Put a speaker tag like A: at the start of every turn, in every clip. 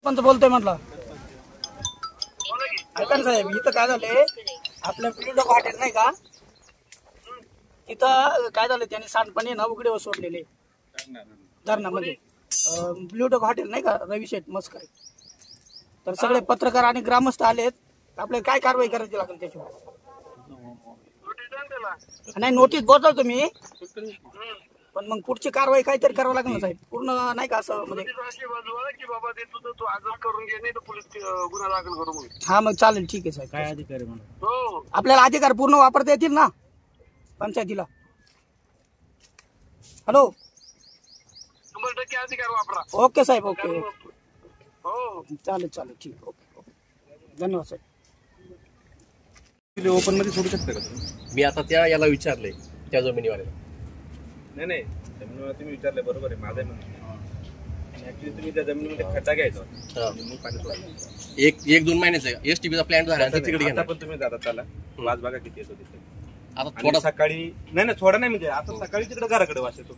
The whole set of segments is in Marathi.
A: पण बोलतोय म्हटलं ऐका ना साहेब, इथं काय झालंय आपल्या ब्ल्यू डॉग हॉटेल नाही का, तिथं काय झालं त्यांनी सांडपाणी ना उघडे सोडलेले धरणामध्ये. ब्ल्यू डॉग हॉटेल नाही का, रवी शेठ मस्करे, तर सगळे पत्रकार आणि ग्रामस्थ आलेत. आपल्याला काय कारवाई करायची लागेल त्याच्यावर? नाही नोटीस बोलतो तुम्ही, पण मग पुढची कारवाई काहीतरी करावं लागेल ना साहेब. पूर्ण नाही का असं म्हणजे हा मग चालेल, ठीक आहे साहेब. काय अधिकारी म्हणा आपल्याला अधिकार पूर्ण वापरता येतील ना पंचायतीला? हॅलो
B: 100% अधिकार वापरा.
A: ओके साहेब, ओके ओके हो चालेल चालेल, ठीक ओके ओके, धन्यवाद साहेब.
C: ओपन मध्ये सोडू शकता का तुम्ही?
D: मी आता त्या याला विचारलंय, त्या जमिनीवाल्याला.
C: नाही जमिनीवर तुम्ही विचारलंय, बरोबर आहे, माझं म्हणणं ऍक्च्युली तुम्ही त्या जमिनीमध्ये खड्डा घ्यायचा मग पाणी सोडायचं.
D: एक दोन महिन्याचा एसटीबीचा प्लॅन झाला तिकडे
C: आता पण तुम्ही जाता त्याला वाज बघा किती येतो तिथे.
D: आता थोडा
C: सकाळी नाही थोडा नाही, म्हणजे आता सकाळी तिकडे घराकडे वास येतो.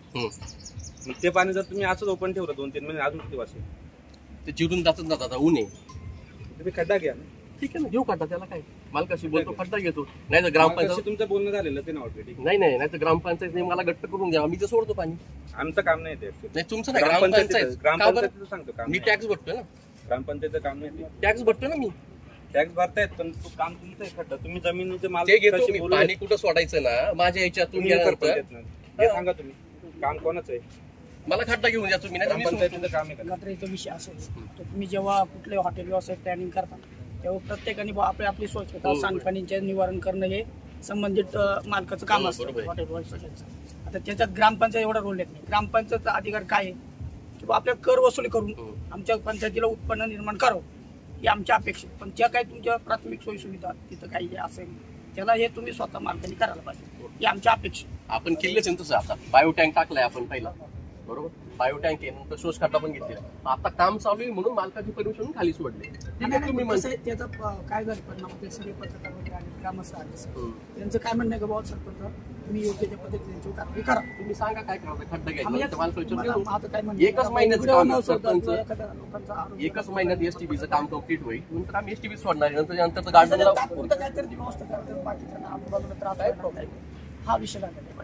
C: मग ते पाणी जर तुम्ही असंच ओपन ठेवलं 2-3 महिने अजून किती वास येतो?
D: ते चिरून जातात आता ऊन आहे.
C: तुम्ही खड्डा घ्या ना.
D: ठीक आहे ना, घेऊ खड्डा, त्याला काय मालकाशी बोलतो खड्डा घेतो. नाही तर ग्रामपंचायत
C: तुमचं बोलणं झालेलं ते ना ऑलरेडी.
D: नाही तर ग्रामपंचायतने मला गट्ट करून द्यावा, मी तर सोडतो पाणी.
C: आमचं काम नाही ते.
D: नाही तुमचं नाही, ग्रामपंचायत
C: सांगतो काम.
D: मी टॅक्स भरतोय ना,
C: ग्रामपंचायतचं काम नाही ते.
D: टॅक्स भरतोय ना मी.
C: टॅक्स भरतायत पण तो काम तुमचं आहे. खड्डा तुम्ही जमिनीचे माल
D: ते घेतो मी. पाणी कुठं सोडायचं ना माझ्या याच्यातून गेल्यानंतर
C: हे सांगा तुम्ही काम कोणाचं आहे.
D: मला खड्डा घेऊन द्या तुम्ही.
C: ग्रामपंचायतीचं काम आहे का?
A: गटरीचा विषय असेल तर तुम्ही जेव्हा कुठले हॉटेल व्यवसाय प्लॅनिंग करता तेव्हा प्रत्येकाने आपली स्वच्छता सांडपाणीचे निवारण करणं हे संबंधित मालकाचं काम असतं हॉटेल व्यवसायाचं. आता त्याच्यात ग्रामपंचायत एवढा रोल येत नाही. ग्रामपंचायतचा अधिकार काय आहे की आपल्या कर वसुली करून आमच्या पंचायतीला उत्पन्न निर्माण करावं ही आमच्या अपेक्षा. पण ज्या काही तुमच्या प्राथमिक सोयी सुविधा तिथं काही असेल त्याला हे तुम्ही स्वतः मालकाने करायला पाहिजे ही आमच्या अपेक्षा.
D: आपण केलंच तसं. आता बायो टँक टाकलाय आपण पहिला, बरोबर, बायो टँक आहे, नंतर शोष खड्डा पण घेतलेला. आता काम चालू आहे म्हणून मालकाची परमिशन खाली सोडले.
A: त्याचा काय झालं परिणाम ते सगळे पत्रकार वगैरे आले, ग्रामस्थ आले, त्यांचं काय म्हणणं आहे का बाबा सरपंच तुम्ही योग्य त्या पद्धतीने कारवाई करा.
D: तुम्ही सांगा काय करायचं, खड्डा घ्यायचा एकच महिन्यात एकच महिन्यात एसटीबीचं काम कम्प्लीट होईल. नंतर आम्ही एसटीबी सोडणार, नंतर गार्डनला
A: काहीतरी व्यवस्था करतात, बाकीच्यांना आजूबाजूला त्रास हा विषय लागला.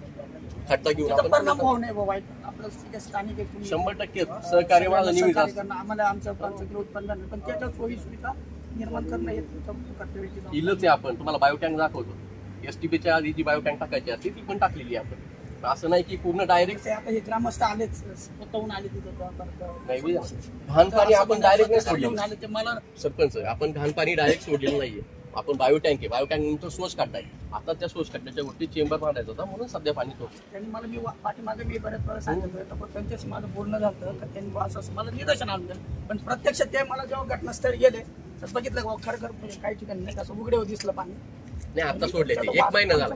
D: खड्डा घेऊन
A: परिणाम होऊ नये बाबा. आपलं स्थानिक
D: 100% सहकार्य
A: आम्हाला आमचं पंचायतीला उत्पन्न, पण त्याच्या सोयी सुविधा निर्माण करणं हे कर्तव्याची
D: इलच आहे. आपण तुम्हाला बायोटँक दाखवतो. एसटीबीच्या आधी जी बायोटँक टाकायची असते ती पण टाकलेली आहे आपण. असं नाही की पूर्ण डायरेक्ट
A: आता हे ग्रामस्थ आलेच स्वतःहून आले
D: नाही. घाण पाणी आपण डायरेक्ट नाही सोडलं मला सरपंच, आपण घाण पाणी डायरेक्ट सोडलेलं नाहीये. आपण बायोटँक आहे, बायोटँक नंतर सोर्स काढताय. आता त्या सोर्स काढण्याच्या वरती चेंबर मांडायचा होता म्हणून सध्या पाणी सोडतो.
A: त्यांनी मला मी पाठीमागे मी बऱ्याच वेळा सांगितलं पण त्यांच्याशी माझं बोलणं झालं तर त्यांनी असं मला निदर्शन आणलं. पण प्रत्यक्ष ते मला जेव्हा घटनास्थळी गेले तर बघितलं खरं काही ठिकाणी नाही कसं उघडे दिसलं पाणी.
D: नाही आता सोडले ते 1 महिना झाला.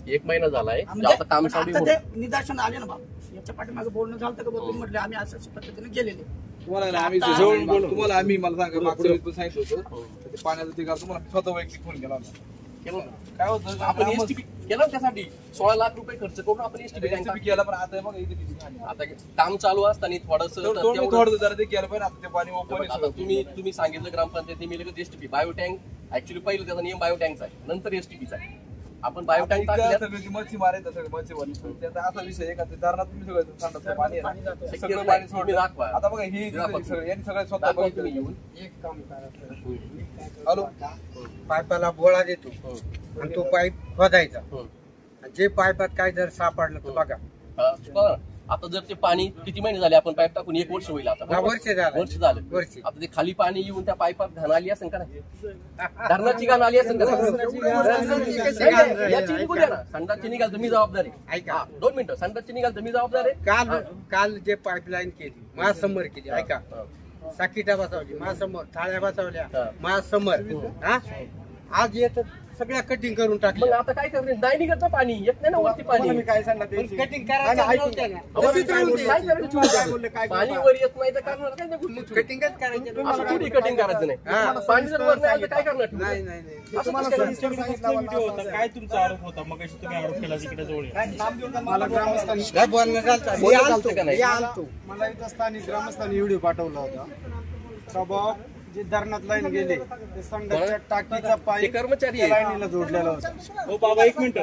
D: 1 महिना झालाय आता काम चालू आहे.
A: निदर्शन आले ना बाबा. याच्या पाठीमागे बोलणं झालं तर तुम्ही म्हटलं आम्ही अशाच पद्धतीने गेलेले.
E: तुम्हाला आम्ही तुम्हाला आम्ही मला सांगा मागच्या वेळेस सांगितलं होतं पाण्याचं ते तुम्हाला स्वतः वैयक्तिक फोन केला होता.
D: काय होतं आपण एसटीपी केलं त्यासाठी 16 लाख रुपये खर्च करून आपण एसटीपी
E: केला. पण आता बघा इथे किती
D: आता काम चालू असताना थोडस
E: जरा ते केलं पण आता ते पाणी ओपन.
D: आता तुम्ही सांगितलं ग्रामपंचायत मी लगेच एसटीपी बायो टँक ऍक्च्युली पहिलं त्याचा नियम बायो टँकचा आहे, नंतर एसटीपीचा आहे. आपण बायो टँक
E: सगळी मच्छी मारायचं सगळं मच्छी त्याचा असा विषय आहे का ते धरणात तुम्ही सगळं सांडत पाणी सगळं पाणी सोडून दाखवा. आता बघा ही यांनी सगळं स्वतः
D: तुम्ही येऊन
F: एक काम करा. हॅलो पाईपाला बोळा देतो आणि तो पाईप खोदायचा. जे पाईपात काय जर सापडलं तर बघा.
D: आता जर ते पाणी किती महिने झाले आपण पाईप टाकून 1 वर्ष होईल. आता वर्ष झालं. आता ते खाली पाणी येऊन त्या पाईपात घाण आली असेल का नाही, धरणाची घाण आली असेल का संडासची निघाल तर मी जबाबदार आहे. ऐका 2 मिनिटं. संडासची निघाल तर मी जबाबदार आहे.
F: काल जे पाईपलाईन केली माझ्यासमोर केली. ऐका साकिटा बसवली माझ्यासमोर, थाळ्या बसवल्या माझ्यासमोर. आज येत सगळ्या कटिंग करून टाकलं.
D: मग आता काय करणार, नाही निघत पाणी येत नाही ना वरती पाणी.
F: काय सांगणार कटिंग करायचं
D: पाणी वर येत नाही तर करणार काय नाही,
F: कटिंगच करायचं.
D: थोडी कटिंग करायचं नाही. पाणी जर वर नाही काय करणार.
F: नाही
C: काय तुमचा आरोप होता मग तुम्ही आरोप केला तिकडे जवळ
F: मला ग्रामस्थांनी
C: मला इथं स्थानिक ग्रामस्थांनी व्हिडिओ पाठवला होता
G: बाबा जे धरणात लाईन गेले ते संडासच्या टाकीचा
D: ते
G: पाईप
D: कर्मचारी
G: त्या
D: आहे.
G: लाईनीला जोडलेला होता.
C: हो बाबा एक मिनिट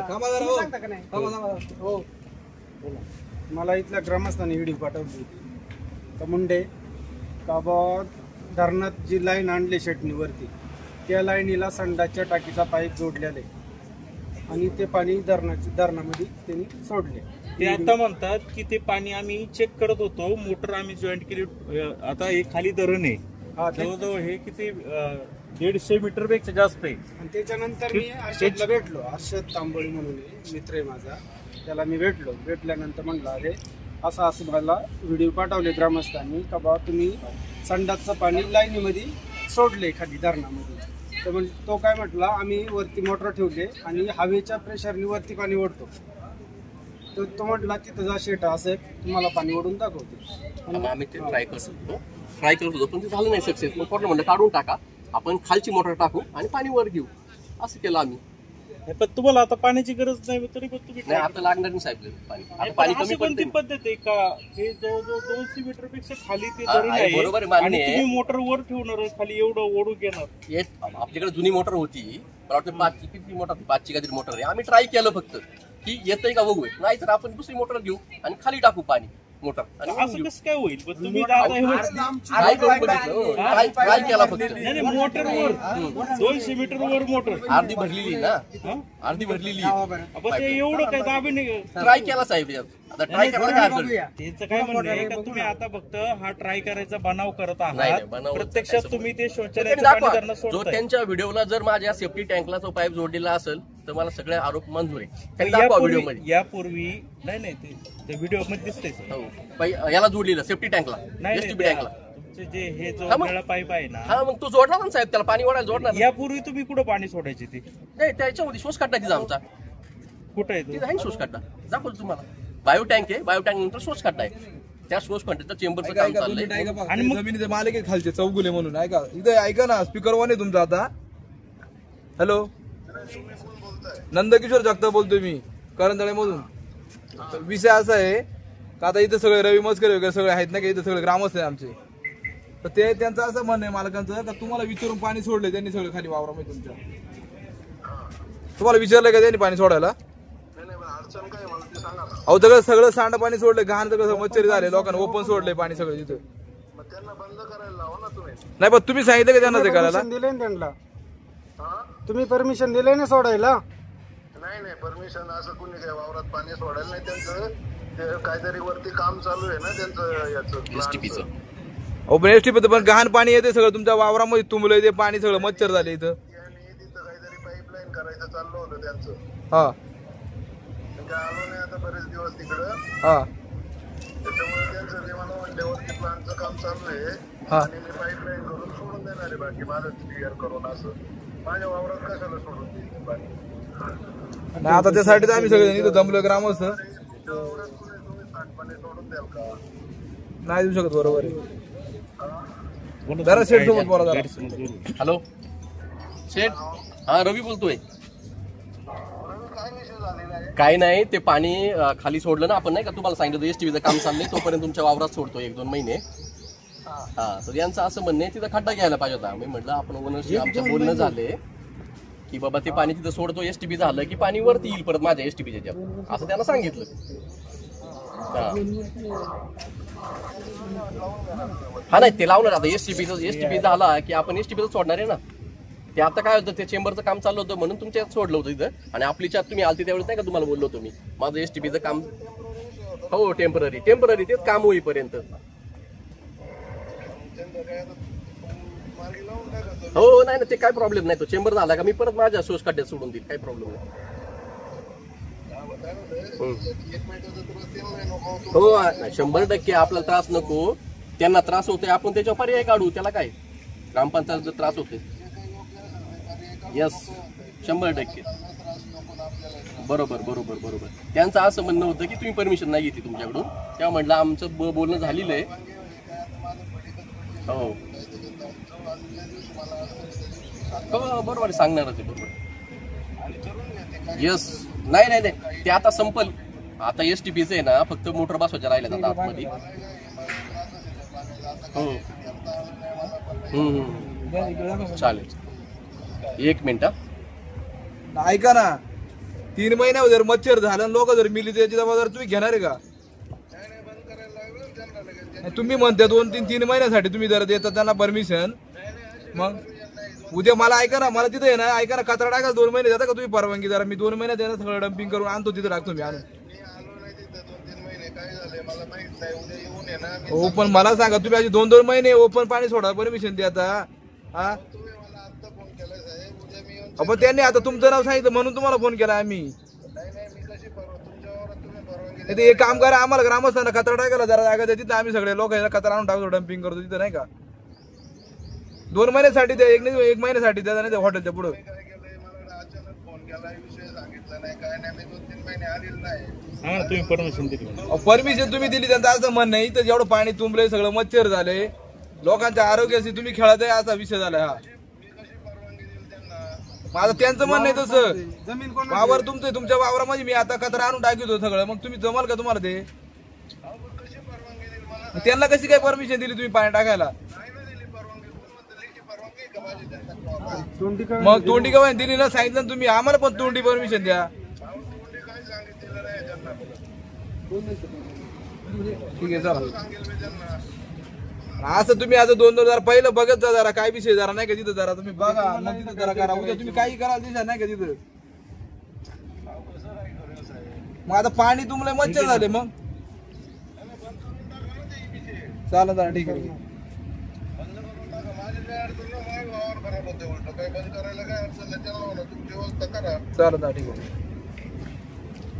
G: हो मला इथल्या ग्रामस्थांनी व्हिडिओ पाठवली होती. तर मुंडे बाबा धरणात जी लाईन आणली शेटणीवरती त्या लाईनीला संडासच्या टाकीचा पाईप जोडलेले आणि ते पाणी धरणामध्ये त्यांनी सोडले.
C: ते आता म्हणतात की ते पाणी आम्ही चेक करत होतो, मोटर आम्ही जॉईंट केली. आता हे खाली धरण आहे, जवळजवळ हे किती 150 मीटर पेक्षा जास्त आहे.
G: आणि त्याच्यानंतर मी अर्षदला भेटलो. अर्षद तांबोळी म्हणून मित्र आहे माझा, त्याला मी भेटल्यानंतर म्हणलं अरे असं मला व्हिडिओ पाठवले ग्रामस्थांनी का बाबा तुम्ही संडासचं पाणी लाईनीमध्ये सोडले खाली धरणामध्ये. तर तो काय म्हटला आम्ही वरती मोटर ठेवले आणि हवेच्या प्रेशरने वरती पाणी ओढतो. तर तो म्हटला तिथं जा शेटा असं तुम्हाला पाणी ओढून दाखवते.
D: आम्ही ते ट्राय करत होतो पण ते झालं नाही सक्सेस. मग म्हटलं म्हणलं काढून टाका, आपण खालची मोटर टाकू आणि पाणी वर घेऊ. असं केलं आम्ही.
C: पण तुम्हाला आता पाण्याची गरज नाही तरी पण तुम्ही
D: नाही आता लागणार नाही साहेब पाणी. आता पाणी कमी
C: कोणती
D: पडते.
C: पद्धत आहे का हे जवळजवळ 200 मीटर पेक्षा खाली ते धरण
D: आहे,
C: आहे
D: बरोबर आहे, मान्य
C: आणि
D: आहे.
C: तुम्ही मोटर वर ठेवणार खाली एवढं ओढू घेणार.
D: आपल्याकडे जुनी मोटर होती, मला वाटतं 5ची किती मोटर, 5ची काहीतरी मोटर आहे. आम्ही ट्राय केलं फक्त की येतंय का बघू, नाही तर आपण दुसरी मोटर घेऊ आणि खाली टाकू पाणी मोटर. आणि
C: असं कसं काय होईल? पण तुम्ही
D: ट्राय करून बघितलं, ट्राय केला फक्त.
C: मोटर वर 200 मीटर वर मोटर
D: अर्धी भरलेली ना, अर्धी भरलेली.
C: पण ते एवढं काय दाबी नाही.
D: ट्राय केला साहेब, आता ट्राय करायला काय हरकत?
C: त्याचं काय म्हणणं आहे का तुम्ही आता फक्त हा ट्राय करायचा बनाव करत
D: नाही,
C: आहात,
D: बनाव
C: प्रत्यक्षात तुम्ही ते
D: त्यांनी
C: शौचालयाचं
D: दाखवा.
C: पाणी धरणात
D: जो
C: सोडताय.
D: त्यांच्या व्हिडिओला जर माझ्या सेफ्टी टँकला तो पाईप जोडलेला असेल तर मला सगळे आरोप मंजूर आहे. त्यांनी दाखवा व्हिडिओ मध्ये.
C: यापूर्वी नाही ते व्हिडिओ मध्ये दिसतंय सर.
D: हो, याला जोडलेलं सेफ्टी टँकला, एसटीबी टँकला.
C: तुमचे जे हे जो
D: हा मग.
C: निळा पाईप आहे ना,
D: हा मग तो जोडला ना साहेब, त्याला पाणी ओढायला जोडणार ना.
C: यापूर्वी तुम्ही कुठं पाणी सोडायचे ते?
D: नाही त्याच्यामध्ये शोष खड्डा तिथं आमचा,
C: कुठं आहे
D: तिथं
C: तो?
D: आहे शोष खड्डा. दाखवतो तुम्हाला. बायो टँक आहे, बायो टँक नंतर शोष खड्डा आहे. त्या शोष खड्ड्याचं चेंबरचं काम चाललंय.
E: आणि जमिनीचे मालक आहेत खालचे चौगुले म्हणून. ऐका इथे, ऐका ना, स्पीकर वन आहे तुमचा आता. हॅलो, नंदकिशोर जगताप बोलतोय मी करंदळे मधून. विषय असा आहे का आता इथं सगळे रवी मस्कर वगैरे सगळे आहेत ना, की इथं सगळे ग्रामस्थ आहे आमचे. तर ते त्यांचं असं म्हणणं आहे मालकांचं का तुम्हाला विचारून पाणी सोडले त्यांनी सगळं खाली वावरामध्ये तुमच्या. तुम्हाला विचारलं का त्यांनी पाणी सोडायला? अहो सगळं सांड पाणी सोडलंय, घाण सगळं मच्छरी झाले, लोकांना ओपन सोडलंय पाणी सगळं तिथं. नाही पण तुम्ही सांगितलं का त्यांना ते करायला?
G: दिले ना त्यांना, तुम्ही परमिशन दिले ना सोडायला?
B: नाही परमिशन असं कोणी काय वावरात पाणी सोडायला नाही. त्यांचं काहीतरी वरती काम चालू आहे ना त्यांचं याचं
D: एसटीपीचं.
E: अहो पण एसटीपी पण घाण पाणी येते सगळं तुमच्या वावरामध्ये तुंबलंय ते पाणी, सगळं मच्छर झाले इथं.
B: तिथं काहीतरी पाईपलाईन करायचं चाललं होतं त्यांचं.
E: हा
B: काय आलो नाही आता बरेच दिवस तिकडं.
E: हा
B: त्याच्यामुळे त्यांचं ते मला म्हणल्यावरती प्लांटचं काम चालू आहे आणि मी पाईपलाईन करून सोडून देणार आहे. बाकी माझं क्लिअर करून असं माझ्या वावरात कशाला सोडून देईल पाणी?
E: नाही आता त्यासाठीच आम्ही सगळे इथं जमलो ग्रामस्थ.
B: तुम्ही सांडपाणी सोडून द्याल का?
E: नाही देऊ शकत. बरोबर आहे. जरा शेठ सोबत बोला जरा.
D: हॅलो शेठ, हा रवी बोलतोय. काय नाही, ते पाणी खाली सोडलं ना आपण, नाही का तुम्हाला सांगितलं एसटीव्हीचं काम चाललंय, तोपर्यंत तुमच्या वावरात सोडतो 1-2 महिने. हा तर यांचं असं म्हणणं आहे तिथं खड्डा घ्यायला पाहिजे होता. मी म्हटलं आपण ओनरशी आमचं बोलणं झालंय की बाबा ते पाणी तिथं सोडतो, एसटीपी झालं की पाणी वरती येईल परत माझ्या एसटीपीच्या असं त्यांना सांगितलं. हा नाही ते लावणार आता एसटीपी झाला की आपण एसटीपीचं सोडणार आहे ना. ते आता काय होतं, ते चेंबरचं काम चाललं होतं म्हणून तुमच्या सोडलं होतं इथं. आणि आपली चात तुम्ही आलती त्यावेळेस नाही का तुम्हाला बोललो होतो मी, माझं एसटीपीचं काम हो टेम्पररी तेच काम होईपर्यंत. हो नाही ना ते काय प्रॉब्लेम नाही. तो चेंबर झाला का मी परत माझ्या शोष खड्ड्यात सोडून देईल, काही प्रॉब्लेम नाही. हो 100% आपल्याला त्रास नको, त्यांना त्रास होतोय, आपण त्याच्यावर पर्याय काढू. त्याला काय ग्रामपंचायत त्रास होते. यस 100% बरोबर. त्यांचं असं म्हणणं होतं की तुम्ही परमिशन नाही घेतली तुमच्याकडून, तेव्हा म्हटलं आमचं बोलणं झालेलं आहे. हो हो बरोबर सांगणारच आहे. बरोबर यस. नाही ते आता संपल. आता एसटीपीचं आहे ना, फक्त मोटर बसवायच्या राहिल्यात आता आतमध्ये. हो चालेल 1 मिनिट.
E: ऐका ना, 3 महिन्यावर जर मच्छर झालं, लोक जर मिली त्याची जबाबदारी तुम्ही घेणार आहे का? तुम्ही म्हणता 2-3 महिन्यासाठी तुम्ही जर देता त्यांना परमिशन, मग उद्या मला ऐका ना, मला तिथे आहे ना, ऐका ना, कचरा टाका 2 महिने देता का तुम्ही परवानगी? जरा मी 2 महिन्यात देणार, सगळं डम्पिंग करून आणतो, तिथे टाकतो मी आणून. हो पण मला सांगा, तुम्ही अशी 2-2 महिने ओपन पाणी सोडा, परमिशन द्या आता. हा पण त्यांनी आता तुमचं नाव सांगितलं म्हणून तुम्हाला फोन केला आम्ही. एक काम करा, आम्हाला ग्रामस्थांना कचरा टाकायला जरा जागा द्या, तिथं आम्ही सगळे लोक कचरा आणून टाकतो, डम्पिंग करतो तिथं, नाही का? 2 महिन्यासाठी द्या, 1 महिन्यासाठी द्या, नाही हॉटेलच्या पुढं. परमिशन तुम्ही दिली, त्यांचं असं म्हणणं नाही. तर जेवढं पाणी तुंबले, सगळं मच्छर झाले, लोकांच्या आरोग्याशी तुम्ही खेळत आहे, असा विषय झालाय हा. माझं त्यांचं म्हणणं आहे तसं, वावर तुमचं, तुमच्या वावरामध्ये मी आता कचरा आणून टाकतो सगळं, मग तुम्ही जमाल का तुम्हाला ते? त्यांना कशी काय परमिशन दिली तुम्ही पाणी टाकायला? मग तोंडी का दिली ना, सांगितलं ना तुम्ही, आम्हाला पण तोंडी परमिशन द्या. ठीक आहे, चला. असं तुम्ही आता 2-2 जरा पहिलं बघत जा, जरा काय विषय जरा नाही का तिथं, जरा तुम्ही बघा, मग तिथं जरा करा. उद्या तुम्ही काही करा दिशा नाही का तिथं. मग आता पाणी तुमले मच्छर झाले, मग चालेल, जरा ठीक आहे. चालेल, ठीक आहे.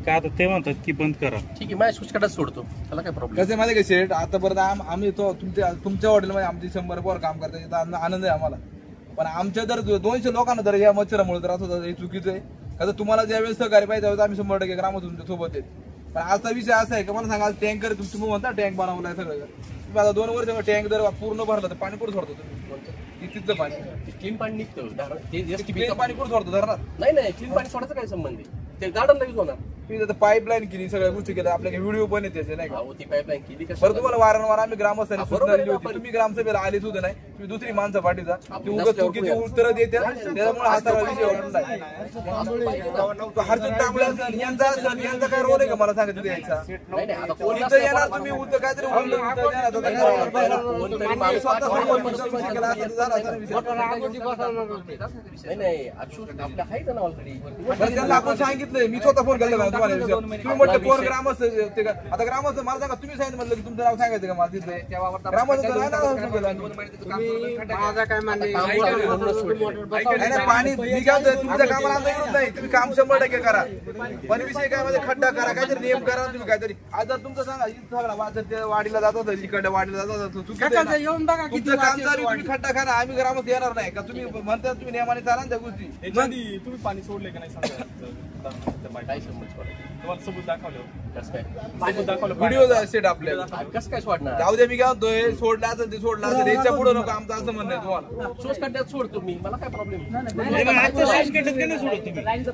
C: का आता ते म्हणतात की बंद करा,
D: ठीक आहे, माझ्या स्विच काढत सोडतो, त्याला काय प्रॉब्लेम?
E: कसं माहिती का शेठ, आतापर्यंत आम्ही तो तुमच्या हॉटेलमध्ये आमची 100 पोर काम करतात, आनंद आहे आम्हाला. पण आमच्या जर 200 लोकांना जर या मच्छरामुळे त्रास होता, हे चुकीचं आहे. कसं तुम्हाला ज्यावेळेस सहकार्य पाहिजे त्यावेळेस आम्ही 100% ग्राम तुमच्या सोबत आहेत. पण आजचा विषय असा आहे का, मला सांगा, टँकर तुम्ही म्हणता टँक बनवलाय सगळं, तुम्ही आता 2 वर्ष टँक जर पूर्ण भरला तर पाणी कुठं सोडतो तुम्ही? तिथलं पाणी
D: क्लीन पाणी निघतं,
E: पाणी कुठं सोडतो धरणार?
D: नाही, क्लीन पाणी सोडायचं काय संबंध आहे? ते गार्डनला यूज होणार.
E: तुम्ही आता पाईपलाईन केली, सगळ्या गोष्टी केल्या, आपल्याकडे व्हिडिओ पण येते नाही का?
D: ती पाईपलाईन केली.
E: बरं, तुम्हाला वारंवार आम्ही ग्रामस्थांनी सूचना दिली होती, तुम्ही ग्रामसभेला आले सुद्धा नाही, तुम्ही दुसरी माणसं पाठीचा, ती उगाच चुकीची उत्तरं देत्या, त्याच्यामुळे हा सगळा विषय वाढला आहे. हर्षद तांबळे यांचा काय रोल आहे का मला सांगा तिथे यायचा? तिथं येणार तुम्ही, उद्या काहीतरी आपण सांगितलंय, मी स्वतः फोन केला तुम्हाला. तुम्ही म्हटलं कोण ग्रामस्थ, आता ग्रामस्थ मला सांगा, तुम्ही सांगितलं म्हटलं की तुमचं नाव सांगायचं का मला तिथे? ग्रामस्थ पाणी निघाल तुमच्या कामाला आमचा विरोध नाही, तुम्ही काम 100% करा. पण विषय काय म्हणजे खड्डा करा, काहीतरी नियम करा तुम्ही काहीतरी. आज जर तुमचं सांगा, सगळा वाडीला जातात, इकडे वाडीला जातात, तुमचं काम चालू, तुम्ही खड्डा करा, आम्ही ग्रामस्थ येणार नाही का? तुम्ही म्हणता तुम्ही नियमाने चाला त्या गोष्टी.
C: तुम्ही पाणी सोडले का नाही
D: काय समज
C: तुम्हाला सबूत दाखवलं,
E: व्हिडिओ सेट आपल्याला
D: कसं काय सोडणार?
E: जाऊ दे, मी काय म्हणतोय, सोडला असेल ते सोडला असेल, याच्या पुढे नको आमचं असं म्हणणं आहे तुम्हाला.
D: सोर्स काढण्यात सोडतो मी, मला काय प्रॉब्लेम?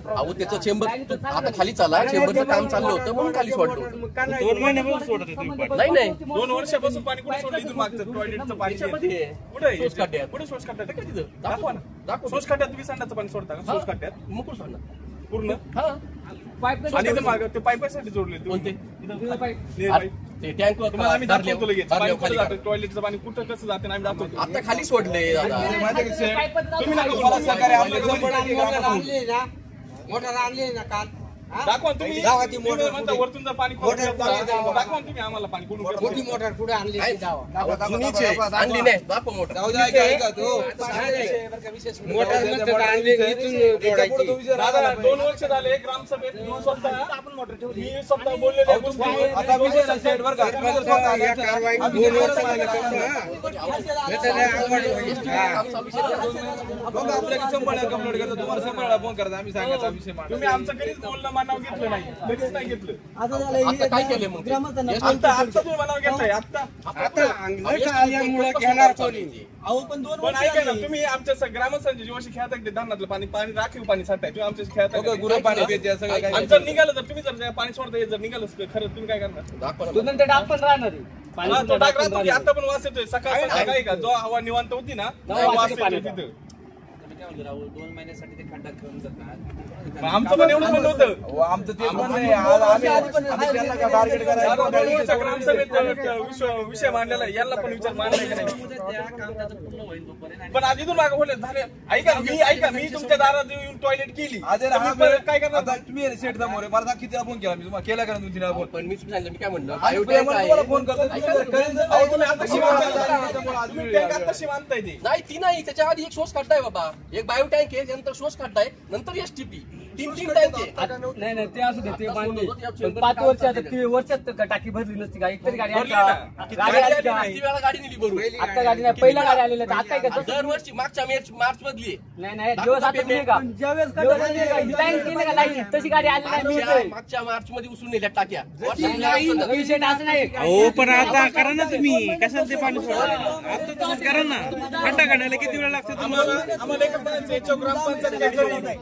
D: अहो त्याचं चेंबर आता खाली चाला, चेंबरचं काम चाललं होतं म्हणून खाली सोडलं होतं.
C: 2 महिन्यापासून सोडत
D: नाही
C: 2 वर्षापासून पाणी कुठे सोडलं? इथून मागचं टॉयलेटचं पाणी कुठे सोर्स काढण्यात? कुठे सोर्स काढण्यात का तिथं? दाखवा ना, सोर्स काढण्यात तुम्ही सांडाचं पाणी सोडता का? सोर्स काढण्यात
D: मग कुठं सोडणार
C: पूर्ण?
D: आणि
C: मागं ते पाईपासाठी जोडले
D: कोणते? ते टँक
C: तुम्हाला आम्ही दाखवतो लगेच, टॉयलेटचं पाणी कुठं कसं जाते आम्ही दाखवतो.
D: आता खाली सोडलंय दादा.
C: तुम्ही नका
E: तुम्हाला सहकार्य आमचं
F: मोटर आणली ना काल,
C: दाखवा तुम्ही, म्हणता वरतून जर पाणी दाखवा तुम्ही आम्हाला पाणी कुठून
F: मोठी मोटर पुढे आणली
D: जुनीच आहे, आणली नाही दाखव मोटर.
F: मोटर आणली इथून जोडायची.
C: दादा 2 वर्ष झाले ग्रामसभेत मी स्वतः बोललेले गोष्टी
E: आता विषय सेट वर का
F: या कारवाई 2 वर्ष झाले
E: आपल्याला 100 कंप्लीट करतो, तुम्हाला 100 फोन करता, आम्ही सांगायचा विषय मांडा.
C: तुम्ही आमचं कधीच बोलणं
E: मनाव घेतलं नाही, लगेच नाही घेतलं.
D: आता काय केले मग
E: आता तुम्ही मनाव घेताय आता
F: घेणार कोणी?
E: पण ऐका ना, तुम्ही आमच्या ग्रामस्थांच्या जीवाशी खेळता ते धरणातलं पाणी पाणी राखीव पाणी साठताय, तुम्ही आमच्याशी खेळता गुरं पाणी पिते सगळं काय. आणि जर निघालं तर तुम्ही जर पाणी सोडता जर निघालं खरं तुम्ही काय करणार?
F: तो नंतर डाग पण राहणार आहे.
E: हा, तो डाग राहतो की आता पण वास येतोय सकाळ संध्याकाळी का जो हवा निवांत होती ना तेव्हा वास येतोय तिथं. आमचं पण एवढं म्हणणं होतं,
H: आमचं ते म्हणणं आहे, आज आम्ही त्यांना काय टार्गेट करायचं.
E: ग्रामसभेत विषय मांडलेला यांना पण विचार मांडलाय की नाही. पण आज इथून मागे बोलले झाले ऐका मी तुमच्या दारात येऊन टॉयलेट केली काय करणार?
H: तुम्ही सेट समोर आहे, मला किती फोन केला मी तुम्हाला केला का 2-3 वेळा फोन.
D: पण मी सांगितलं मी काय म्हणलं
H: तुम्हाला फोन करतो
E: तुम्ही आताशी मानताय ते
D: नाही ती नाही, त्याच्या आधी एक सोर्स काढताय बाबा, एक बायो टँक आहे, नंतर सोर्स काढताय, नंतर एसटीपी, 3 टँक आहे.
F: नाही ते असू दे, ते मान्य. पण 5 वर्षात 3 वर्षात टाकी भरली नसती का? एकतरी गाडी आली का? गाडी आली का?
D: किती वेळा गाडी नेली भरून?
F: आता गाडी नाही, पहिला गाडी आलेली आता काय करतो?
D: दरवर्षी मागच्या मार्च मधली
F: नाही दिवस आता तुम्ही का तशी गाडी आली नाही.
D: मागच्या मार्च मध्ये उचलून नेल्या टाक्या.
F: विषय असं नाही.
C: हो पण आता करा ना तुम्ही, कशाला ते पाणी सोडा आता तसंच करा ना. खड्डा काढायला किती वेळ लागतो तुम्हाला?
E: आम्हाला एकच म्हणायचं याच्यावर ग्रामपंचायत काय करू नये.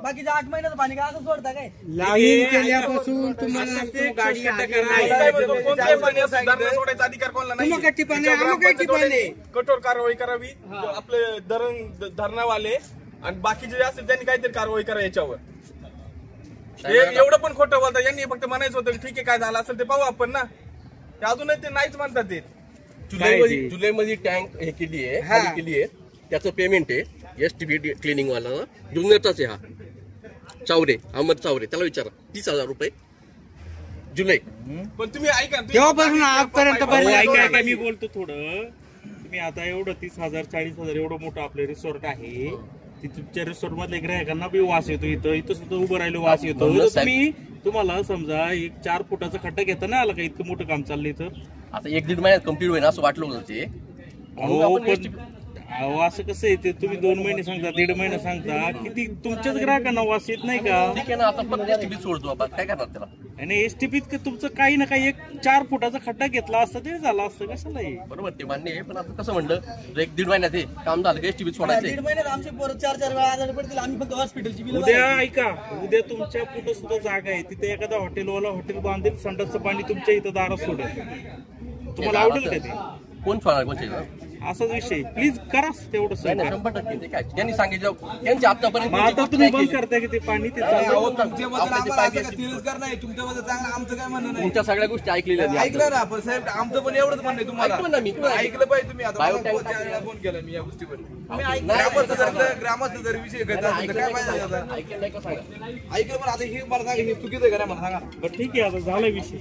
A: बाकीच्या 8 महिन्याचं पाणी काय असं सोडता काय?
F: लाईन केल्यापासून तुम्हाला गाडी
E: काय म्हणतो, कोणत्याही पाणी असं धरणं सोडायचा अधिकार कोणाला नाही. कठोर कारवाई करावी, आपले धरणवाले आणि बाकीचे जे असतील त्यांनी काहीतरी कारवाई करा याच्यावर. एवढं पण खोटं बोलतात, यांनी फक्त म्हणायचं होतं ठीक आहे काय झालं असेल ते पाहू आपण ना, ते अजूनही ते नाहीच म्हणतात. ते
D: जुलैमध्ये टँक हे केली आहे, खाली केली आहे, त्याचं पेमेंट आहे एसटीबी क्लिनिंग वाला जुन्नरचाच आहे हा चावरे, अहमद चावरे, त्याला विचारा 30,000 रुपये जुलै.
E: पण तुम्ही ऐका
F: तेव्हापासून आजपर्यंत
C: ऐका मी बोलतो थोडं. तुम्ही आता एवढं 30,000 40,000 एवढं मोठं आपलं रिसॉर्ट आहे, तुमच्या रिसॉर्ट मधल्या ग्राहकांना बी वास येतो, इथं सुद्धा उभं राहिलो वास येतो. तुम्हाला समजा एक 4 फुटाचा खड्डा घेता ना आला का, इतकं मोठं काम चाललंय तर
D: आता 1-1.5 महिन्यात कम्प्लीट होईल असं वाटलं होतं ते.
C: असं कसं आहे ते, तुम्ही 2 महिने सांगता 1.5 महिने सांगता, किती तुमच्याच ग्राहकांना वास येत नाही का?
D: ठीक आहे ना, आता पण एसटीपी सोडतो आपण, काय करणार त्याला?
C: आणि एसटीपीत तुमचं काही ना काही एक 4 फुटाचा खड्डा घेतला असता तरी झाला असतं, कशाला?
D: बरोबर ते मान्य आहे, पण आता कसं म्हणलं 1-1.5 महिन्यात हे काम झालं की एसटीपी सोडायचं.
A: 1.5 महिन्यात आमचे पोरं 4-4 वेळा आजारी पडतील, आम्ही फक्त हॉस्पिटलची बिल.
C: उद्या ऐका, उद्या तुमच्या पुढे सुद्धा जागा आहे, तिथे एखादा हॉटेलवाला हॉटेल बांधेल, संडासचं पाणी तुमच्या इथं दारात सोडेल, तुम्हाला आवडेल का ते?
D: कोण सोडणार कोणचे
C: असाच विषय, प्लीज करा तेवढं.
D: 100% ते काय त्यांनी सांगितलं, त्यांची आतापर्यंत
C: आता तुम्ही बंद करताय की ते पाणी ते
H: तिरस्कार नाही तुमच्याबद्दल चांगलं, आमचं काय म्हणणं नाही.
D: तुमच्या सगळ्या गोष्टी ऐकलेल्या
H: ऐकलं ना आपण साहेब, आमचं पण एवढंच म्हणणं आहे तुम्हाला.
D: ऐकलं ना मी,
H: ऐकलं पाहिजे तुम्ही. आता
D: Bio-tank
H: फोन केला मी या गोष्टीवर.
D: नाही,
H: ग्रामस्थ जर विषय घेतात काय पाहिजे आता?
D: ऐकलं नाही का सांगा.
H: ऐकलं पण आता हे मला सांगा, हे चुकीचं आहे का नाही मला सांगा.
C: ठीक आहे, आता झाला विषय.